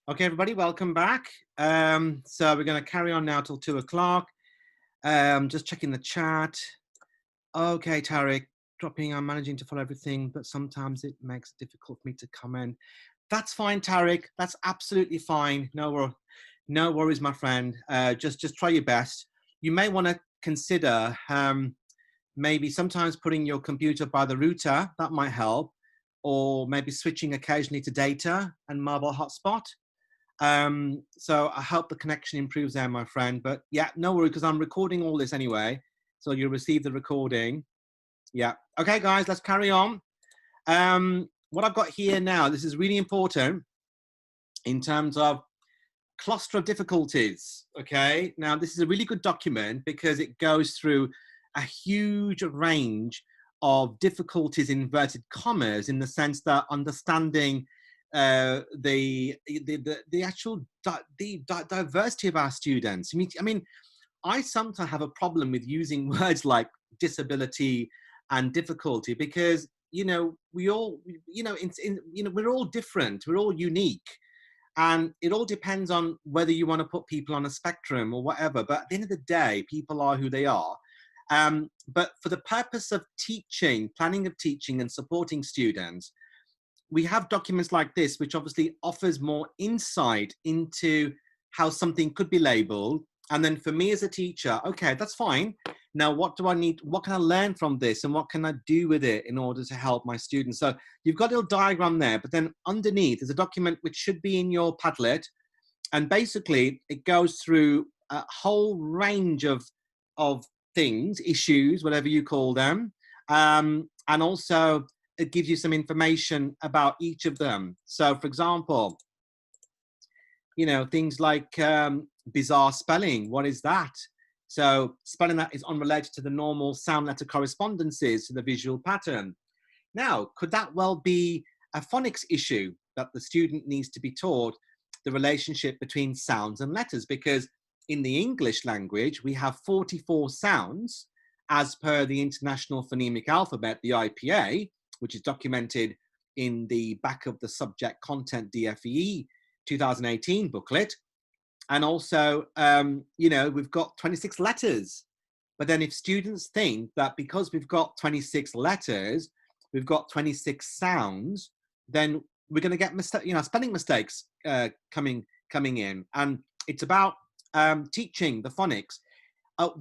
Okay, everybody, welcome back. So we're going to carry on now till 2 o'clock. Just checking the chat. Okay, Tarek, I'm managing to follow everything, but sometimes it makes it difficult for me to comment. That's fine, Tarek. That's absolutely fine. No worries, my friend. Just try your best. You may want to consider maybe sometimes putting your computer by the router. That might help. Or maybe switching occasionally to data and mobile hotspot. So I hope the connection improves there, my friend. But yeah, no worry, because I'm recording all this anyway. So you'll receive the recording. Yeah. Okay, guys, let's carry on. What I've got here now, this is really important in terms of cluster of difficulties. Okay. Now, this is a really good document because it goes through a huge range of difficulties in inverted commas, in the sense that understanding the actual diversity of our students. I mean, I sometimes have a problem with using words like disability and difficulty because we all we're all different, we're all unique, and it all depends on whether you want to put people on a spectrum or whatever. But at the end of the day, people are who they are. But for the purpose of teaching, planning of teaching and supporting students, we have documents like this, which obviously offers more insight into how something could be labeled. And then for me as a teacher, okay, that's fine. Now, what do I need? What can I learn from this? And what can I do with it in order to help my students? So you've got a little diagram there, but then underneath there's a document which should be in your Padlet. And basically it goes through a whole range of things, issues, whatever you call them. And also it gives you some information about each of them. So for example, things like bizarre spelling. What is that? So spelling that is unrelated to the normal sound letter correspondences to the visual pattern. Now, could that well be a phonics issue, that the student needs to be taught the relationship between sounds and letters? Because in the English language, we have 44 sounds as per the International Phonemic Alphabet, the IPA, which is documented in the back of the subject content DFE 2018 booklet. And also, we've got 26 letters. But then if students think that because we've got 26 letters, we've got 26 sounds, then we're going to get spelling mistakes coming in. And it's about teaching the phonics.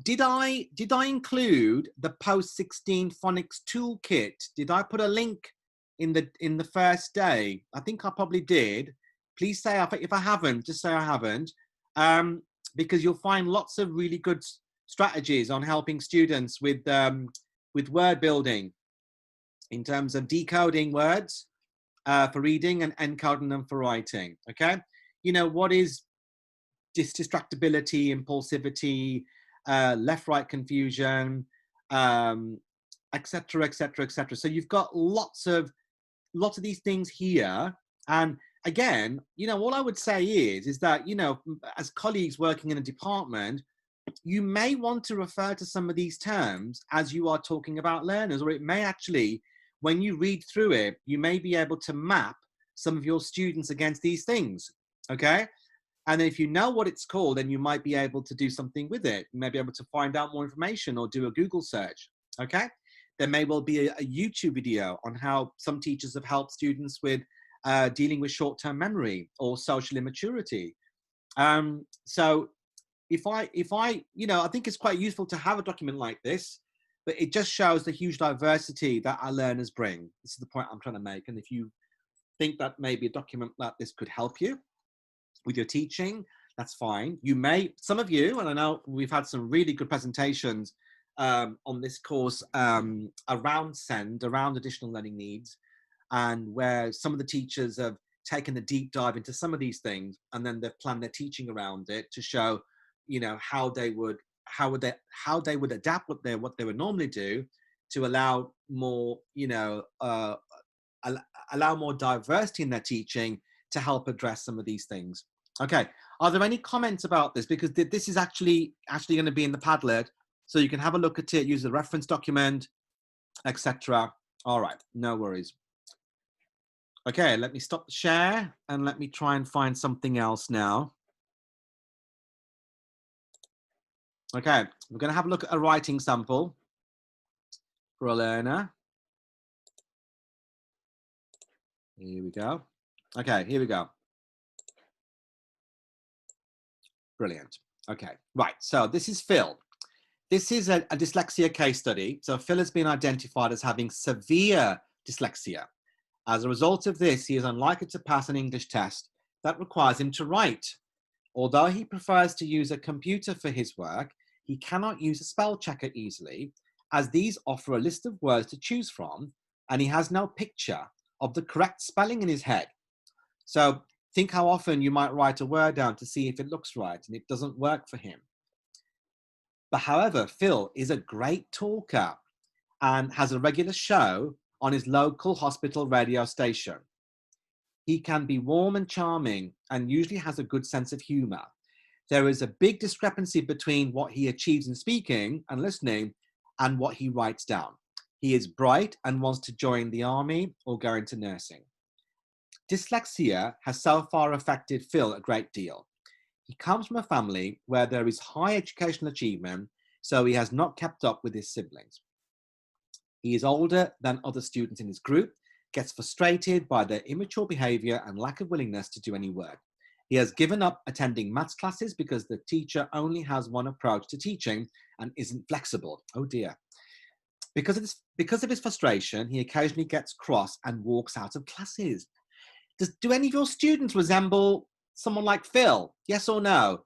Did I include the post-16 phonics toolkit? Did I put a link in the first day? I think I probably did. Please say if I haven't, just say I haven't, because you'll find lots of really good strategies on helping students with word building, in terms of decoding words for reading and encoding them for writing. Okay, what is distractibility, impulsivity, left-right confusion, etc., etc., etc. So you've got lots of these things here. And again, all I would say is that, as colleagues working in a department, you may want to refer to some of these terms as you are talking about learners, or it may actually, when you read through it, you may be able to map some of your students against these things. Okay. And if you know what it's called, then you might be able to do something with it. You may be able to find out more information or do a Google search. Okay. There may well be a YouTube video on how some teachers have helped students with dealing with short-term memory or social immaturity. So if I think it's quite useful to have a document like this, but it just shows the huge diversity that our learners bring. This is the point I'm trying to make. And if you think that maybe a document like this could help you with your teaching, that's fine. Some of you, and I know we've had some really good presentations on this course around SEND, around additional learning needs, and where some of the teachers have taken a deep dive into some of these things, and then they've planned their teaching around it to show, how they would adapt what they would normally do to allow more, allow more diversity in their teaching to help address some of these things. Okay, are there any comments about this? Because this is actually going to be in the Padlet, so you can have a look at it, use the reference document, etc. All right, no worries. Okay, let me stop the share and let me try and find something else now. Okay, we're going to have a look at a writing sample for a learner. Here we go. Okay, here we go. Brilliant. Okay, right. So this is Phil. This is a dyslexia case study. So Phil has been identified as having severe dyslexia. As a result of this, he is unlikely to pass an English test that requires him to write. Although he prefers to use a computer for his work, he cannot use a spell checker easily, as these offer a list of words to choose from, and he has no picture of the correct spelling in his head. So think how often you might write a word down to see if it looks right, and it doesn't work for him. But however, Phil is a great talker and has a regular show on his local hospital radio station. He can be warm and charming and usually has a good sense of humor. There is a big discrepancy between what he achieves in speaking and listening and what he writes down. He is bright and wants to join the army or go into nursing. Dyslexia has so far affected Phil a great deal. He comes from a family where there is high educational achievement, so he has not kept up with his siblings. He is older than other students in his group, gets frustrated by their immature behavior and lack of willingness to do any work. He has given up attending maths classes because the teacher only has one approach to teaching and isn't flexible. Oh dear. Because of his frustration, he occasionally gets cross and walks out of classes. Do any of your students resemble someone like Phil? Yes or no?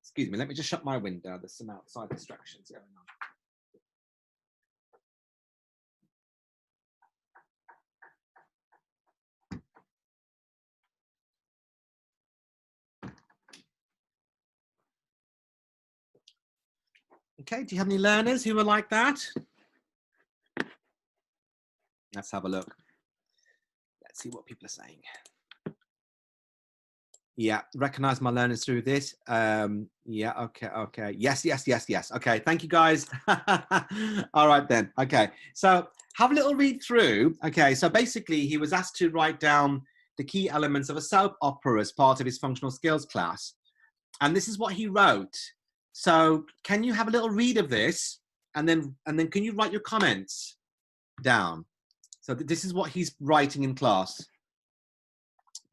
Excuse me, let me just shut my window. There's some outside distractions going on. Okay, do you have any learners who are like that? Let's have a look. Let's see what people are saying. Yeah, recognize my learners through this. Yeah, okay. Yes. Okay, thank you guys. All right then. Okay, so have a little read through. Okay, so basically he was asked to write down the key elements of a soap opera as part of his functional skills class. And this is what he wrote. So can you have a little read of this? And then can you write your comments down? So this is what he's writing in class.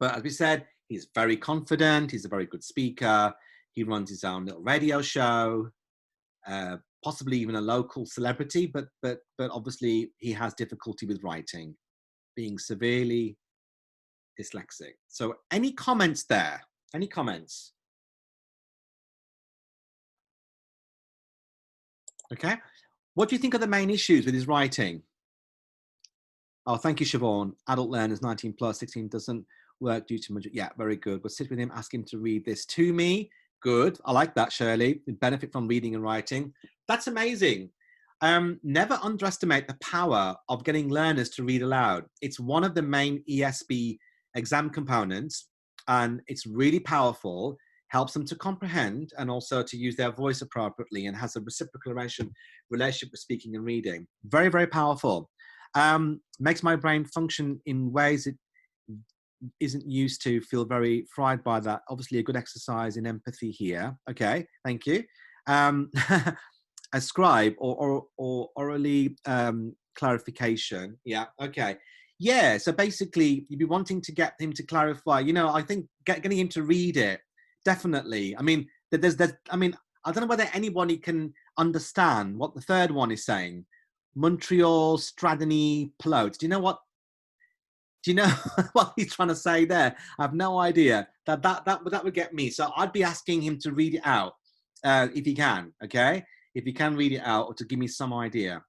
But as we said, he's very confident. He's a very good speaker. He runs his own little radio show, possibly even a local celebrity, but obviously he has difficulty with writing, being severely dyslexic. So any comments there? Any comments? Okay. What do you think are the main issues with his writing? Oh, thank you, Siobhan. Adult learners 19 plus, 16 doesn't work due to much. Yeah, very good. We'll sit with him, ask him to read this to me. Good. I like that, Shirley. You benefit from reading and writing. That's amazing. Never underestimate the power of getting learners to read aloud. It's one of the main ESB exam components, and it's really powerful. Helps them to comprehend and also to use their voice appropriately, and has a reciprocal relationship with speaking and reading. Very, very powerful. Makes my brain function in ways it isn't used to. Feel very fried by that. Obviously a good exercise in empathy here. Okay, thank you. Ascribe or orally clarification. Yeah, okay. Yeah, so basically you'd be wanting to get him to clarify. You know, I think getting him to read it, definitely. I mean, I mean, I don't know whether anybody can understand what the third one is saying. Montreal, Stradony, Pelote. Do you know what he's trying to say there? I have no idea. That would get me. So I'd be asking him to read it out if he can. Okay, if he can read it out, or to give me some idea.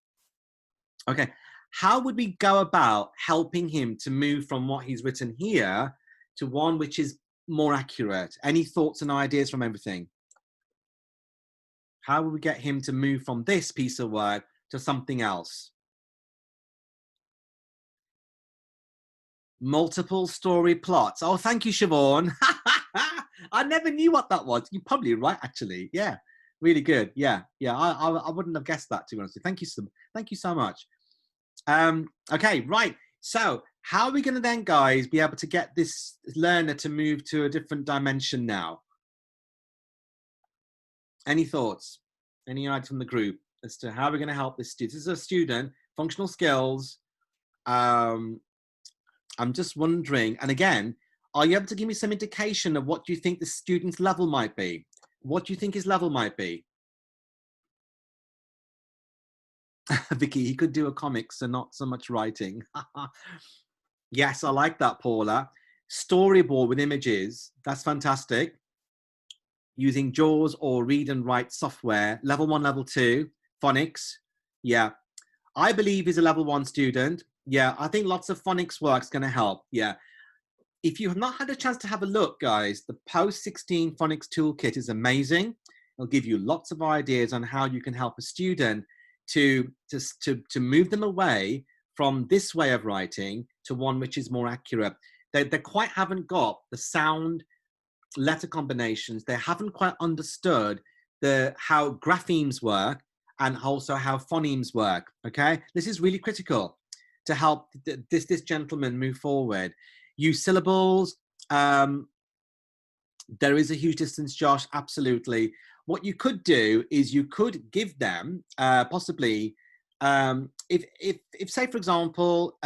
Okay, how would we go about helping him to move from what he's written here to one which is more accurate? Any thoughts and ideas from everything? How would we get him to move from this piece of work to something else? Multiple story plots. Oh, thank you, Siobhan. I never knew what that was. You're probably right, actually. Yeah, really good. Yeah. I wouldn't have guessed that, to be honest. Thank you so much. Okay, right. So How are we going to then, guys, be able to get this learner to move to a different dimension now? Any thoughts? Any ideas from the group as to how we're going to help this student? This is a student, functional skills. I'm just wondering, and again, are you able to give me some indication of what you think the student's level might be? What do you think his level might be? Vicky, he could do a comic, so not so much writing. Yes, I like that, Paula. Storyboard with images, that's fantastic. Using JAWS or read and write software, level 1, level 2, phonics. Yeah, I believe he's a level 1 student. Yeah, I think lots of phonics work's going to help. Yeah. If you have not had a chance to have a look, guys, the post-16 phonics toolkit is amazing. It'll give you lots of ideas on how you can help a student to move them away from this way of writing to one which is more accurate. They quite haven't got the sound letter combinations. They haven't quite understood how graphemes work and also how phonemes work. Okay, this is really critical to help this gentleman move forward. Use syllables. There is a huge distance, Josh, absolutely. What you could do is you could give them possibly, if say, for example,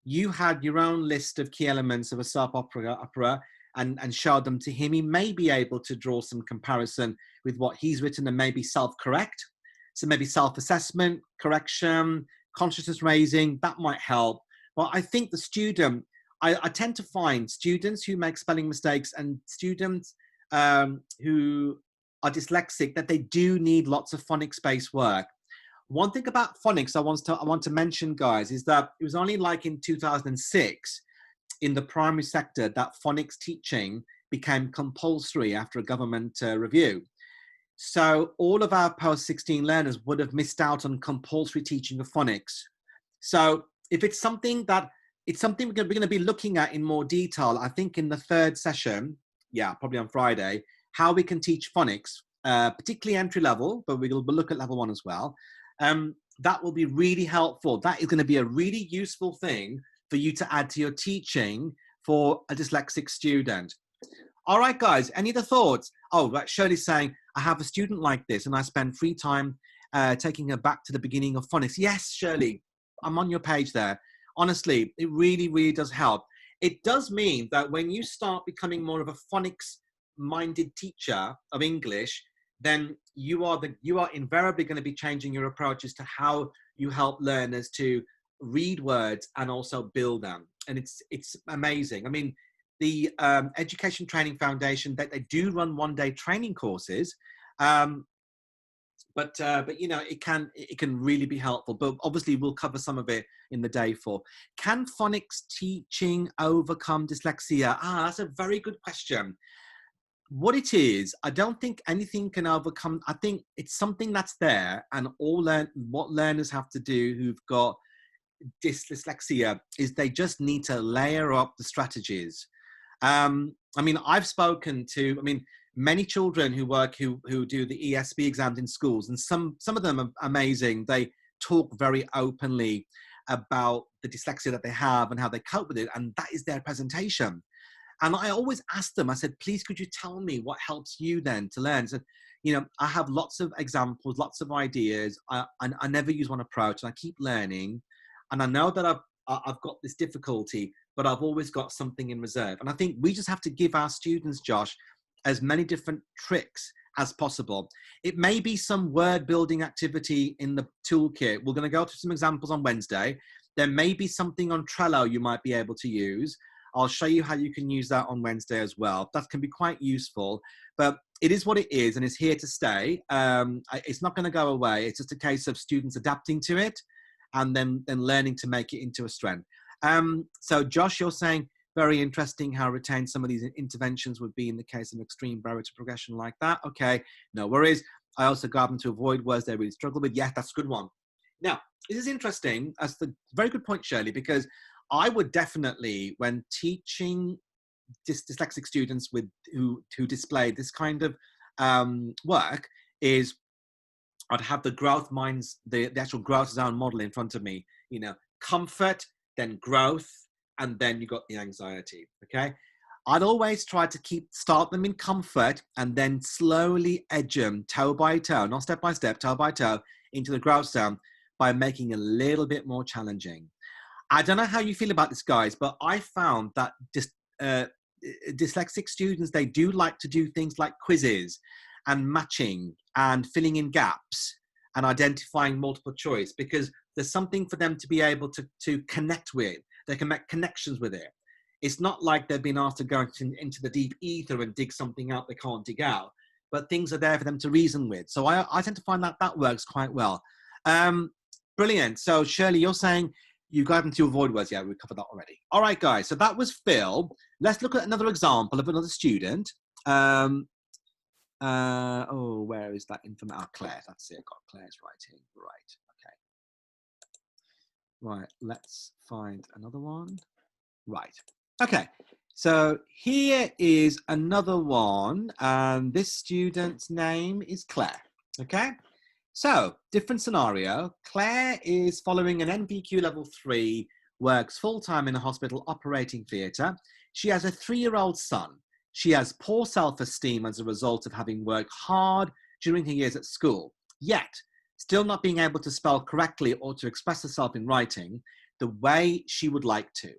you had your own list of key elements of a soap opera and showed them to him, he may be able to draw some comparison with what he's written and maybe self-correct. So maybe self-assessment, correction, consciousness raising, that might help. But I think the student, I tend to find students who make spelling mistakes and students who are dyslexic, that they do need lots of phonics-based work. One thing about phonics I want to mention, guys, is that it was only like in 2006 in the primary sector that phonics teaching became compulsory after a government review. So all of our post-16 learners would have missed out on compulsory teaching of phonics. So if it's something that it's something we're going to be looking at in more detail, I think in the 3rd session, yeah, probably on Friday, how we can teach phonics, particularly entry level, but we'll look at level 1 as well. That will be really helpful. That is going to be a really useful thing for you to add to your teaching for a dyslexic student. All right, guys, any other thoughts? Oh, right, Shirley's saying, I have a student like this and I spend free time taking her back to the beginning of phonics. Yes, Shirley, I'm on your page there. Honestly, it really, really does help. It does mean that when you start becoming more of a phonics-minded teacher of English, then you are invariably going to be changing your approaches to how you help learners to read words and also build them. And it's amazing. I mean, the Education Training Foundation, that they do run one-day training courses. But you know, it can really be helpful. But obviously, we'll cover some of it in the day 4. Can phonics teaching overcome dyslexia? That's a very good question. What it is, I don't think anything can overcome. I think it's something that's there, and what learners have to do who've got dyslexia is they just need to layer up the strategies. I mean, I've spoken to, many children who do the ESB exams in schools, and some of them are amazing. They talk very openly about the dyslexia that they have and how they cope with it, and that is their presentation. And I always ask them, I said, please, could you tell me what helps you then to learn? So, you know, I have lots of examples, lots of ideas. I never use one approach, and I keep learning. And I know that I've got this difficulty, but I've always got something in reserve. And I think we just have to give our students, Josh, as many different tricks as possible. It may be some word building activity in the toolkit. We're going to go through some examples on Wednesday. There may be something on Trello you might be able to use. I'll show you how you can use that on Wednesday as well. That can be quite useful, but it is what it is, and it's here to stay. It's not going to go away. It's just a case of students adapting to it and then learning to make it into a strength. So Josh, you're saying very interesting how retained some of these interventions would be in the case of extreme barrier to progression like that. Okay, no worries. I also got them to avoid words they really struggle with. Yeah, that's a good one. Now, this is interesting. That's the very good point, Shirley, because I would definitely, when teaching dyslexic students who display this kind of work, is I'd have the growth minds, the actual growth zone model in front of me. You know, comfort, then growth, and then you got the anxiety, okay? I'd always try to start them in comfort and then slowly edge them toe by toe, not step by step, toe by toe, into the growth zone by making it a little bit more challenging. I don't know how you feel about this, guys, but I found that dyslexic students, they do like to do things like quizzes and matching and filling in gaps and identifying multiple choice, because there's something for them to be able to connect with. They can make connections with it. It's not like they've been asked to go into the deep ether and dig something out they can't dig out, but things are there for them to reason with. So I tend to find that that works quite well. Brilliant. So Shirley, you're saying you got them to avoid words. Yeah, we covered that already. All right, guys. So that was Phil. Let's look at another example of another student. Oh, where is that information? Oh, Claire. That's it. Got Claire's writing. Right. Okay. Right. Let's find another one. Right. Okay. So here is another one. This student's name is Claire. Okay. So, different scenario. Claire is following an NVQ level 3, works full-time in a hospital operating theatre. She has a 3-year-old son. She has poor self-esteem as a result of having worked hard during her years at school, yet still not being able to spell correctly or to express herself in writing the way she would like to.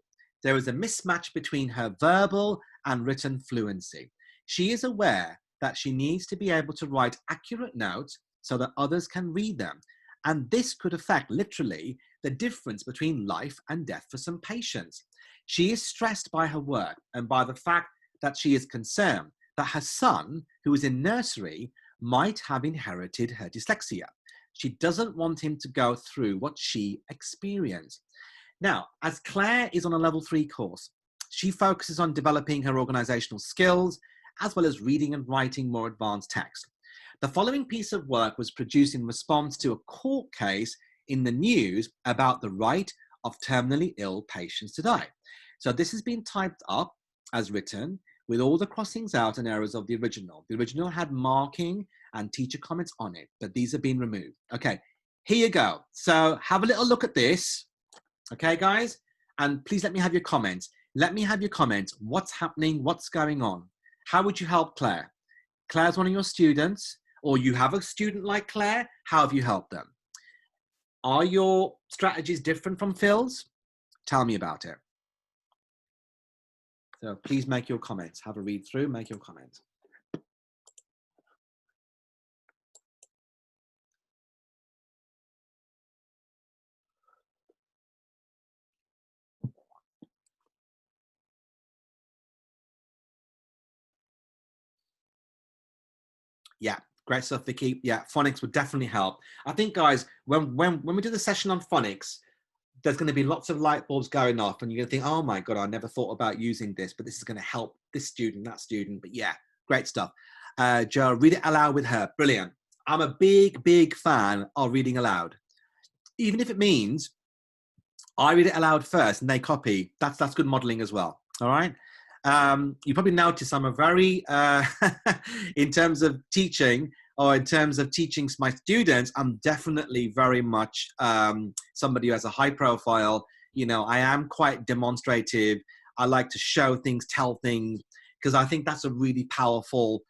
There is a mismatch between her verbal and written fluency. She is aware that she needs to be able to write accurate notes so that others can read them. And this could affect literally the difference between life and death for some patients. She is stressed by her work and by the fact that she is concerned that her son, who is in nursery, might have inherited her dyslexia. She doesn't want him to go through what she experienced. Now, as Claire is on a level 3 course, she focuses on developing her organizational skills, as well as reading and writing more advanced text. The following piece of work was produced in response to a court case in the news about the right of terminally ill patients to die. So this has been typed up as written with all the crossings out and errors of the original. The original had marking and teacher comments on it, but these have been removed. Okay, here you go. So have a little look at this. Okay, guys? And please let me have your comments. Let me have your comments. What's happening? What's going on? How would you help Claire? Claire's one of your students, or you have a student like Claire. How have you helped them? Are your strategies different from Phil's? Tell me about it. So please make your comments. Have a read through, make your comments. Yeah, great stuff, Vicky. Yeah, phonics would definitely help. I think, guys, when we do the session on phonics, there's going to be lots of light bulbs going off, and you're going to think, oh my God, I never thought about using this, but this is going to help this student, that student. But yeah, great stuff. Joe, read it aloud with her. Brilliant. I'm a big fan of reading aloud. Even if it means I read it aloud first and they copy, that's good modeling as well. All right. You probably notice I'm a very, in terms of teaching, or in terms of teaching my students, I'm definitely very much somebody who has a high profile. You know, I am quite demonstrative. I like to show things, tell things, because I think that's a really powerful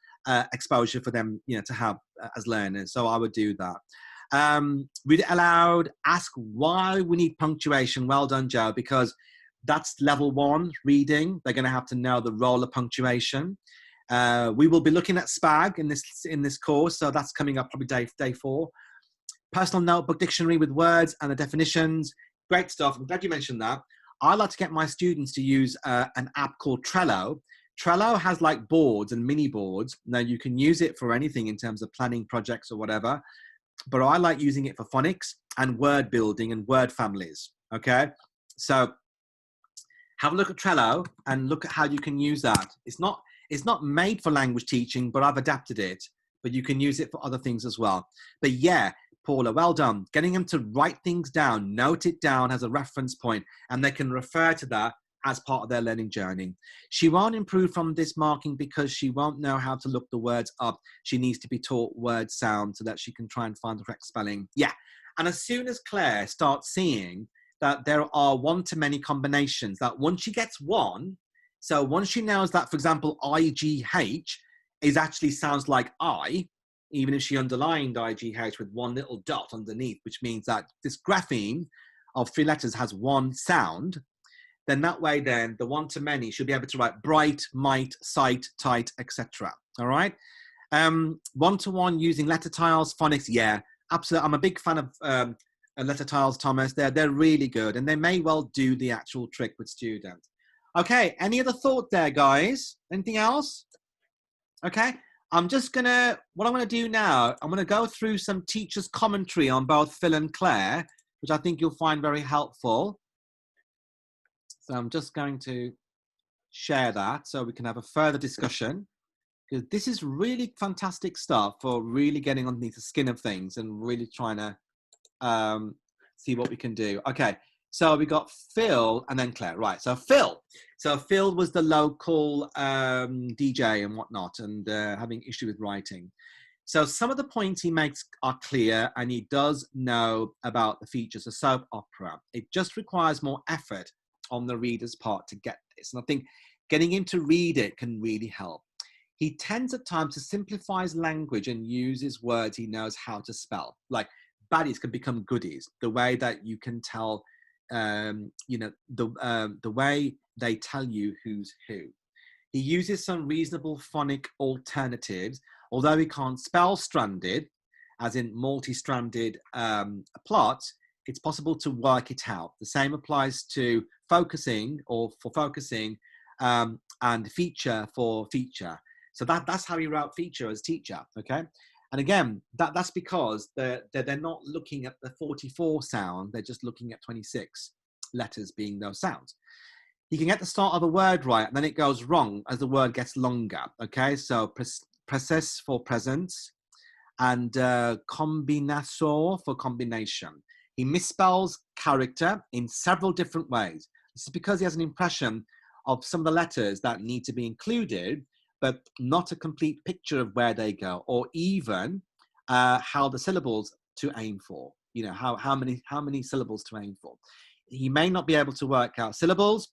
exposure for them, you know, to have as learners. So I would do that. Read it aloud, ask why we need punctuation. Well done, Joe, because that's level 1 reading. They're going to have to know the role of punctuation. We will be looking at SPAG in this course, so that's coming up probably day 4. Personal notebook dictionary with words and the definitions. Great stuff. I'm glad you mentioned that. I like to get my students to use an app called Trello. Trello has like boards and mini boards. Now you can use it for anything in terms of planning projects or whatever, but I like using it for phonics and word building and word families. Okay, so have a look at Trello and look at how you can use that. It's not made for language teaching, but I've adapted it, but you can use it for other things as well. But yeah, Paula, well done. Getting them to write things down, note it down as a reference point, and they can refer to that as part of their learning journey. She won't improve from this marking because she won't know how to look the words up. She needs to be taught word sound so that she can try and find the correct spelling. Yeah, and as soon as Claire starts seeing that there are one-to-many combinations, that once she gets one, so once she knows that, for example, IGH is actually sounds like I, even if she underlined IGH with one little dot underneath, which means that this grapheme of 3 letters has one sound, then that way, then the one-to-many should be able to write bright, might, sight, tight, etc. All right. One-to-one using letter tiles, phonics, yeah, absolutely. I'm a big fan of letter tiles, Thomas. They're really good, and they may well do the actual trick with students. Okay, any other thought there, guys? Anything else? Okay, I'm just gonna, what I'm gonna do now, I'm gonna go through some teachers' commentary on both Phil and Claire, which I think you'll find very helpful. So I'm just going to share that so we can have a further discussion, because this is really fantastic stuff for really getting underneath the skin of things and really trying to see what we can do. Okay, so we got Phil and then Claire. Right, so Phil was the local DJ and whatnot, and having issue with writing. So some of the points he makes are clear, and he does know about the features of soap opera. It just requires more effort on the reader's part to get this. And I think getting him to read it can really help. He tends at times to simplify his language and uses words he knows how to spell. Like baddies can become goodies. The way that you can tell, you know, the way they tell you who's who. He uses some reasonable phonic alternatives, although he can't spell stranded, as in multi-stranded plots. It's possible to work it out. The same applies to focusing, or for focusing, and feature for feature. So that's how he wrote feature as teacher, okay? And again, that's because they're not looking at the 44 sound, they're just looking at 26 letters being those sounds. You can get the start of a word right, and then it goes wrong as the word gets longer, okay? So process for presence, and combinator for combination. He misspells character in several different ways. This is because he has an impression of some of the letters that need to be included, but not a complete picture of where they go, or even how the syllables to aim for. You know, how many syllables to aim for. He may not be able to work out syllables,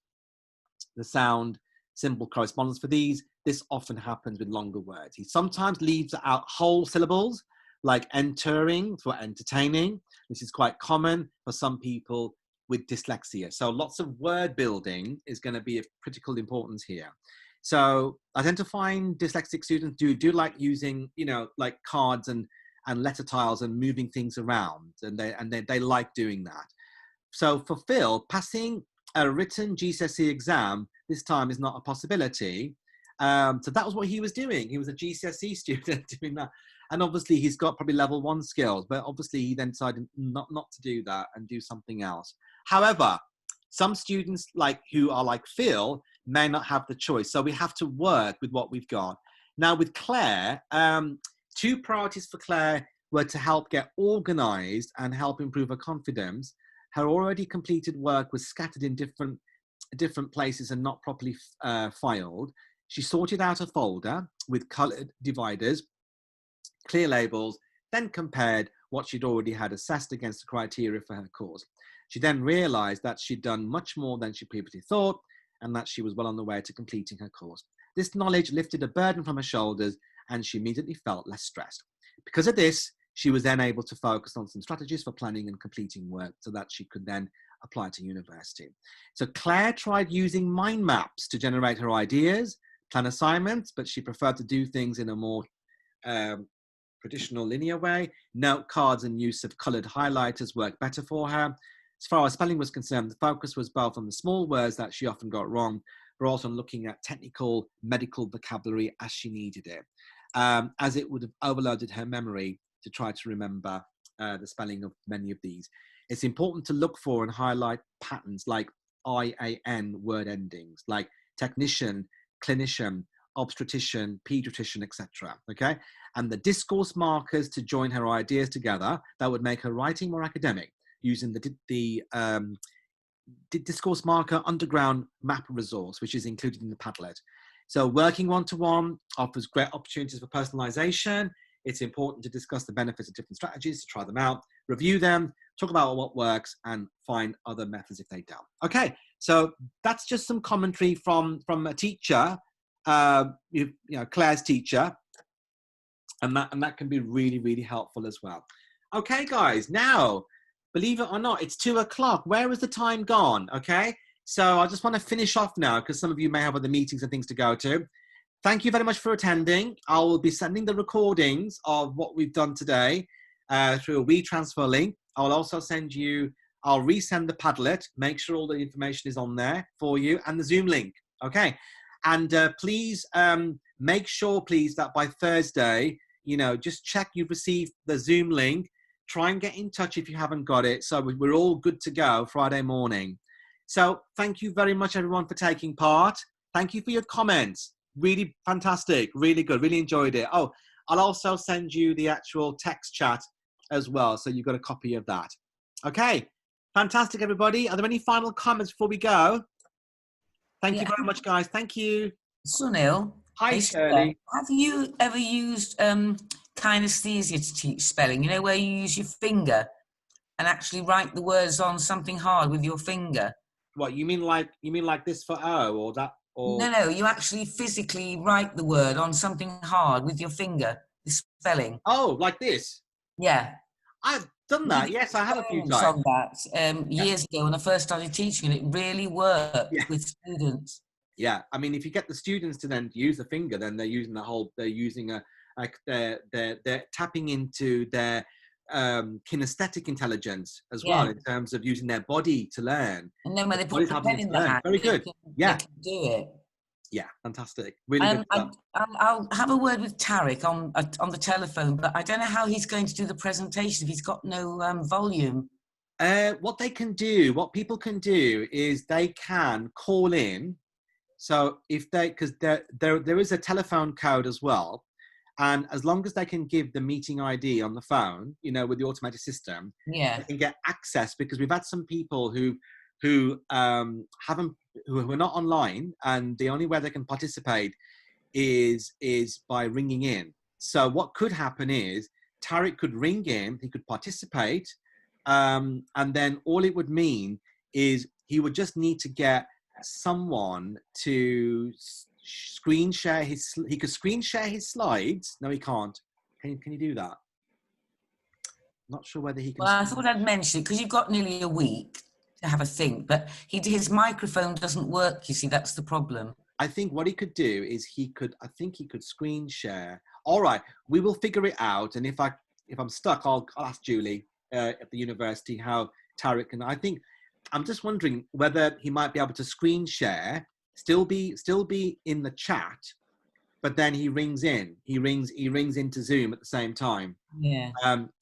the sound symbol correspondence for these. This often happens with longer words. He sometimes leaves out whole syllables, like entering for entertaining. This is quite common for some people with dyslexia. So lots of word building is going to be of critical importance here. So identifying dyslexic students do like using, you know, like cards and letter tiles and moving things around, and they like doing that. So for Phil, passing a written GCSE exam this time is not a possibility. So that was what he was doing. He was a GCSE student doing that. And obviously he's got probably level 1 skills, but obviously he then decided not to do that and do something else. However, some students who are like Phil may not have the choice. So we have to work with what we've got. Now with Claire, 2 priorities for Claire were to help get organized and help improve her confidence. Her already completed work was scattered in different places and not properly filed. She sorted out a folder with colored dividers, clear labels, then compared what she'd already had assessed against the criteria for her course. She then realized that she'd done much more than she previously thought, and that she was well on the way to completing her course. This knowledge lifted a burden from her shoulders, and she immediately felt less stressed. Because of this, she was then able to focus on some strategies for planning and completing work so that she could then apply to university. So Claire tried using mind maps to generate her ideas, plan assignments, but she preferred to do things in a more traditional linear way. Note cards and use of colored highlighters worked better for her. As far as spelling was concerned, the focus was both on the small words that she often got wrong, but also on looking at technical medical vocabulary as she needed it, as it would have overloaded her memory to try to remember the spelling of many of these. It's important to look for and highlight patterns like IAN word endings, like technician, clinician, obstetrician, pediatrician, etc. Okay, and the discourse markers to join her ideas together that would make her writing more academic, using the discourse marker underground map resource, which is included in the Padlet. So working one-to-one offers great opportunities for personalization. It's important to discuss the benefits of different strategies, to try them out, review them, talk about what works, and find other methods if they don't. Okay, so that's just some commentary from a teacher, you know, Claire's teacher, and that can be really, really helpful as well. Okay, guys, now, believe it or not, it's 2 o'clock. Where has the time gone? Okay, so I just want to finish off now because some of you may have other meetings and things to go to. Thank you very much for attending. I will be sending the recordings of what we've done today through a WeTransfer link. I'll also send you, I'll resend the Padlet, make sure all the information is on there for you, and the Zoom link. Okay, and please make sure, please, that by Thursday, you know, just check you've received the Zoom link. Try and get in touch if you haven't got it, so we're all good to go Friday morning. So thank you very much, everyone, for taking part. Thank you for your comments. Really fantastic, really good, really enjoyed it. Oh, I'll also send you the actual text chat as well, so you've got a copy of that. Okay, fantastic, everybody. Are there any final comments before we go? Thank you very much, guys. Thank you. Sunil. Hi, Shirley. Have you ever used kinesthesia to teach spelling? You know, where you use your finger and actually write the words on something hard with your finger? What, you mean like this for O or that? Or... No, you actually physically write the word on something hard with your finger, the spelling. Oh, like this? Yeah. I've done that. Yes, I have a few times. On that years ago when I first started teaching, and it really worked with students. Yeah, I mean, if you get the students to then use the finger, then they're using they're tapping into their kinesthetic intelligence as well, in terms of using their body to learn. And then when they put the pen in the hand, very good. They can do it. Yeah, fantastic. Really good. I'll have a word with Tariq on the telephone, but I don't know how he's going to do the presentation if he's got no volume. What people can do is they can call in. So if because there is a telephone code as well, and as long as they can give the meeting ID on the phone, you know, with the automated system, they can get access, because we've had some people who are not online, and the only way they can participate is by ringing in. So what could happen is Tariq could ring in, he could participate, and then all it would mean is he would just need to get someone to screen share he could screen share his slides. No, he can't. Can you do that? Not sure whether he can. Well, I thought I'd mention it because you've got nearly a week to have a think, but his microphone doesn't work, you see. That's the problem. I think what he could do is he could screen share. All right, we will figure it out, and if I'm stuck, I'll ask Julie at the university how Tariq can. I think I'm just wondering whether he might be able to screen share, still be in the chat, but then he rings into Zoom at the same time. Yeah.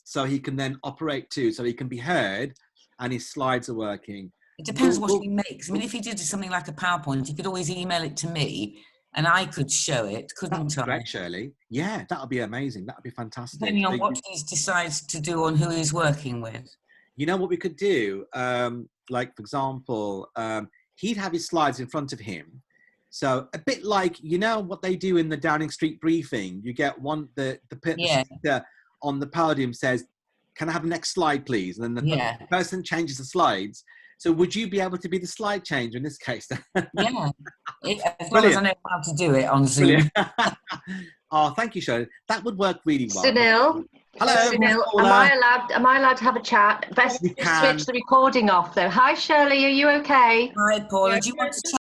So he can then operate too, so he can be heard and his slides are working. It depends what he makes. I mean, if he did something like a PowerPoint, he could always email it to me and I could show it, couldn't I? Great, Shirley. Yeah, that would be amazing. That would be fantastic. Depending on what he decides to do and who he's working with. You know what we could do? Like, for example, he'd have his slides in front of him. So a bit like, you know, what they do in the Downing Street briefing. You get the speaker on the podium says, "Can I have the next slide, please?" And then the person changes the slides. So would you be able to be the slide changer in this case? Yeah, as long as I know how to do it on Zoom. Oh, thank you, Shirley. That would work really well. Sunil. Hello. Sunil, am I allowed to have a chat? Best switch the recording off, though. Hi, Shirley. Are you okay? Hi, Paula. Do you want to chat?